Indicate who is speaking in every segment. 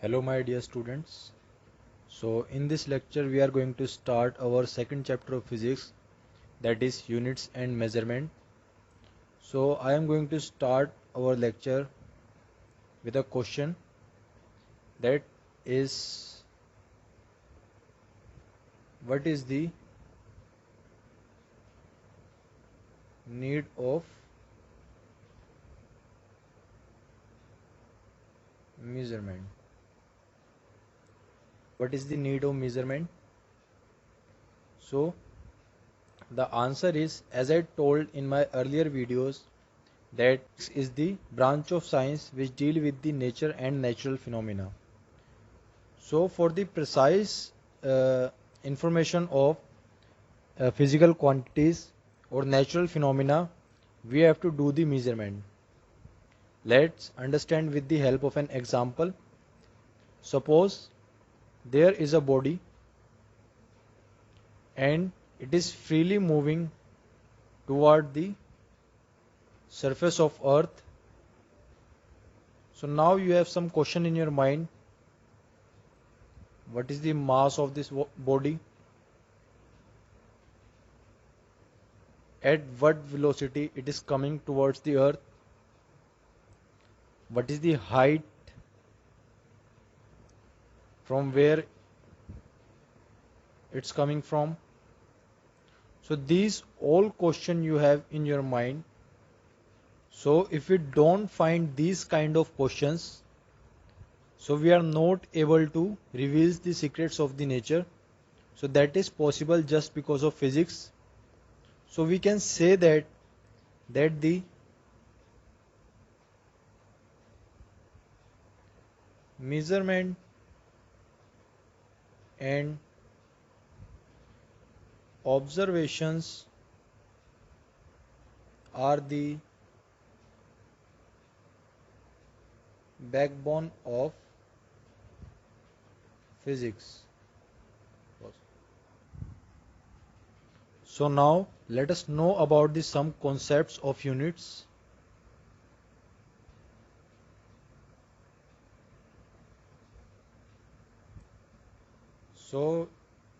Speaker 1: Hello my dear students. So in this lecture we are going to start our second chapter of physics, that is units and measurement. So I am going to start our lecture with a question that is, what is the need of measurement? What is the need of measurement? So the answer is, as I told in my earlier videos, that is the branch of science which deal with the nature and natural phenomena. So for the precise information of physical quantities or natural phenomena, we have to do the measurement. Let's understand with the help of an example. Suppose there is a body and it is freely moving toward the surface of earth. So now you have some question in your mind. What is the mass of this body? At what velocity it is coming towards the earth? What is the height from where it's coming from? So these all question you have in your mind. So if we don't find these kind of questions, so we are not able to reveal the secrets of the nature. So that is possible just because of physics. So we can say that the measurement and observations are the backbone of physics. So now let us know about the some concepts of units. So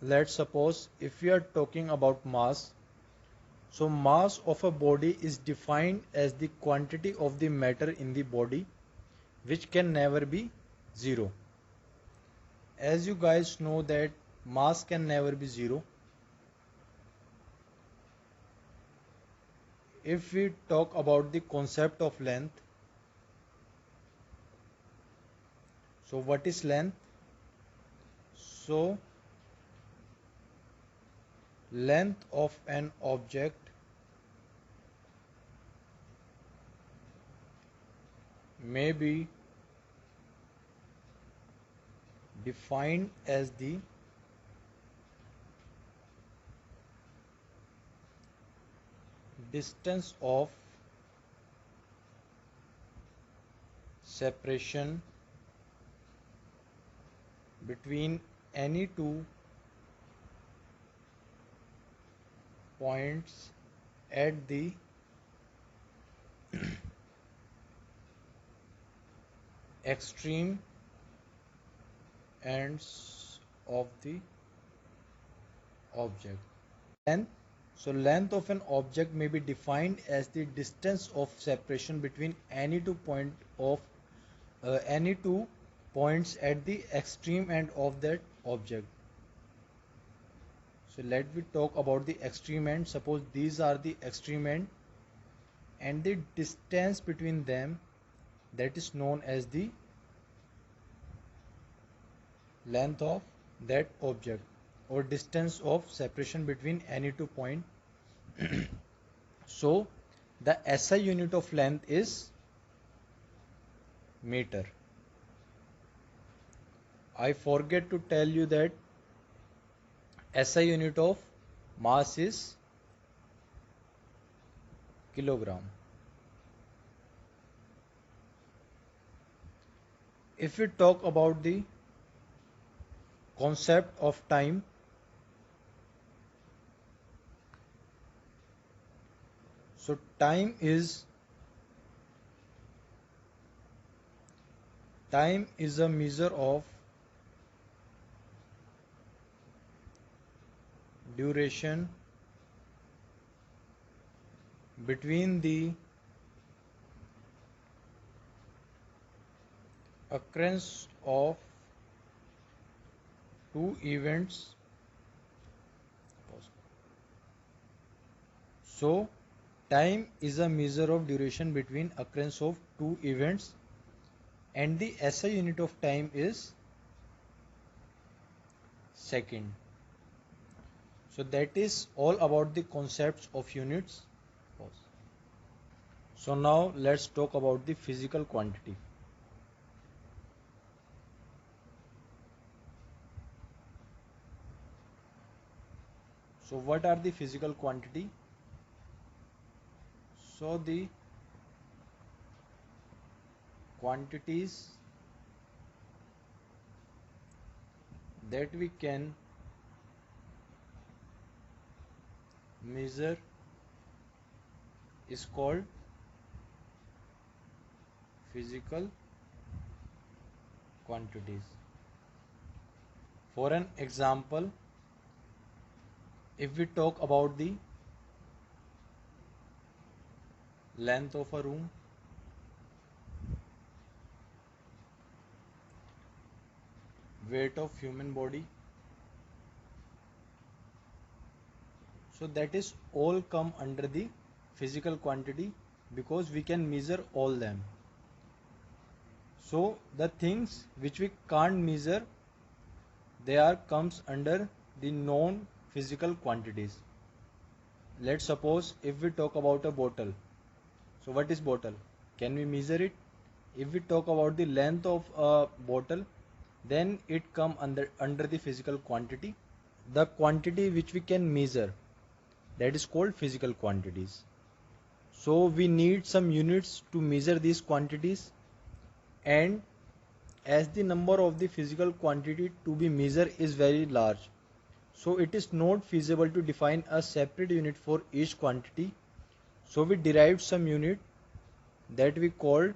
Speaker 1: let's suppose if we are talking about mass, so mass of a body is defined as the quantity of the matter in the body which can never be zero. As you guys know that mass can never be zero. If we talk about the concept of length, so what is length? So length of an object may be defined as the distance of separation between any two points at the extreme ends of the object. Length. So length of an object may be defined as the distance of separation between any two points at the extreme end of that object. So let me talk about the extreme end. Suppose these are the extreme end and the distance between them, that is known as the length of that object or distance of separation between any two points. So the SI unit of length is meter. I forget to tell you that SI unit of mass is kilogram. If we talk about the concept of time, so time is Time is a measure of duration between the occurrence of two events. So, time is a measure of duration between occurrence of two events, and the SI unit of time is second. So that is all about the concepts of units. So now let's talk about the physical quantity. So what are the physical quantity? So the quantities that we can measure is called physical quantities. For an example, if we talk about the length of a room, weight of human body, so that is all come under the physical quantity because we can measure all them. So the things which we can't measure, they are comes under the non physical quantities. Let's suppose if we talk about a bottle. So what is bottle? Can we measure it? If we talk about the length of a bottle, then it come under the physical quantity. The quantity which we can measure, that is called physical quantities. So we need some units to measure these quantities, and as the number of the physical quantity to be measured is very large, so it is not feasible to define a separate unit for each quantity. So we derived some unit that we called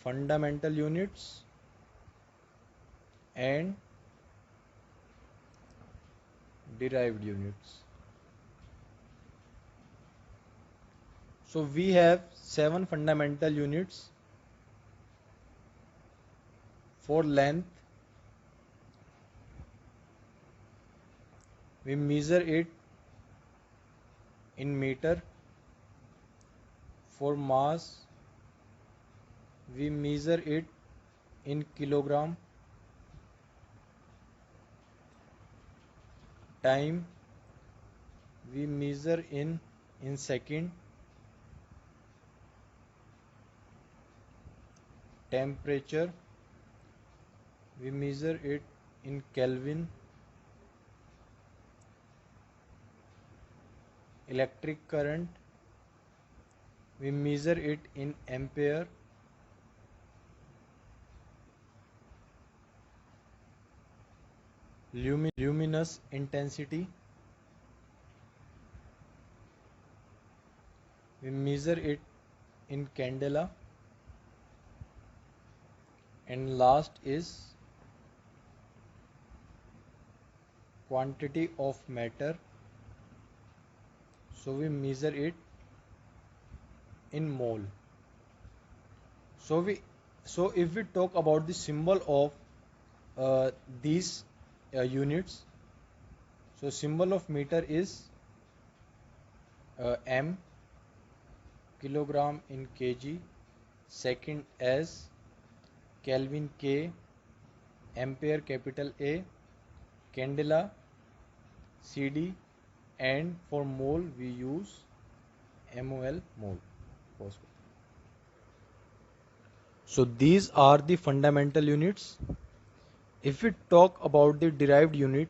Speaker 1: fundamental units and derived units. So we have 7 fundamental units. For length, we measure it in meter. For mass, we measure it in kilogram. Time, we measure in second. Temperature, we measure it in Kelvin. Electric current, we measure it in ampere. Luminous intensity, we measure it in candela. And last is quantity of matter, so we measure it in mole. So if we talk about the symbol of these units, so symbol of meter is m, kilogram in kg, second as Kelvin K, ampere capital A, candela CD, and for mole we use mol, mole. So these are the fundamental units. If we talk about the derived unit,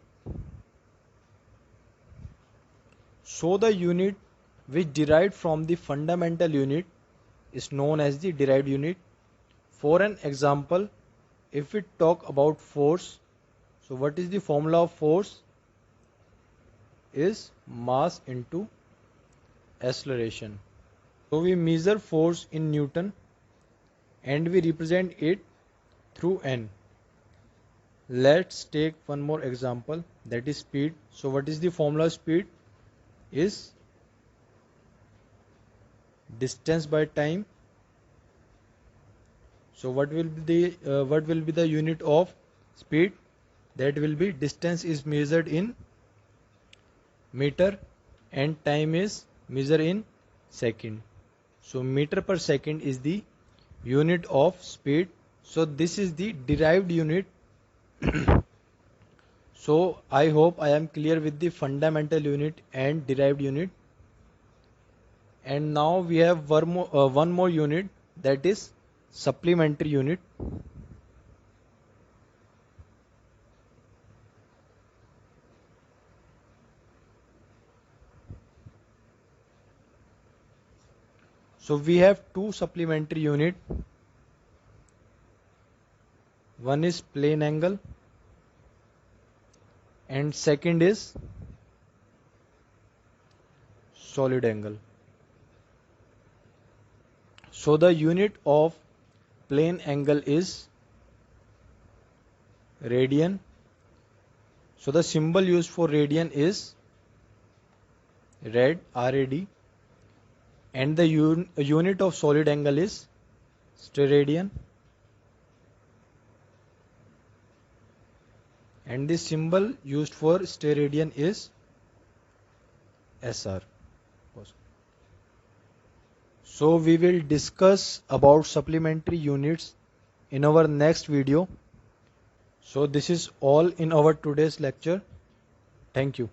Speaker 1: so the unit which derived from the fundamental unit is known as the derived unit. For an example, if we talk about force, so what is the formula of force? Is mass into acceleration. So we measure force in Newton and we represent it through N. Let's take one more example, that is speed. So what is the formula of speed? Is distance by time. So what will be the unit of speed? That will be distance is measured in meter and time is measured in second. So meter per second is the unit of speed. So this is the derived unit. So I hope I am clear with the fundamental unit and derived unit. And now we have one more unit, that is supplementary unit. So we have two supplementary unit. One is plane angle and second is solid angle. So the unit of plane angle is radian. So the symbol used for radian is rad, RAD, and the unit of solid angle is steradian, and the symbol used for steradian is SR. So we will discuss about supplementary units in our next video. So this is all in our today's lecture. Thank you.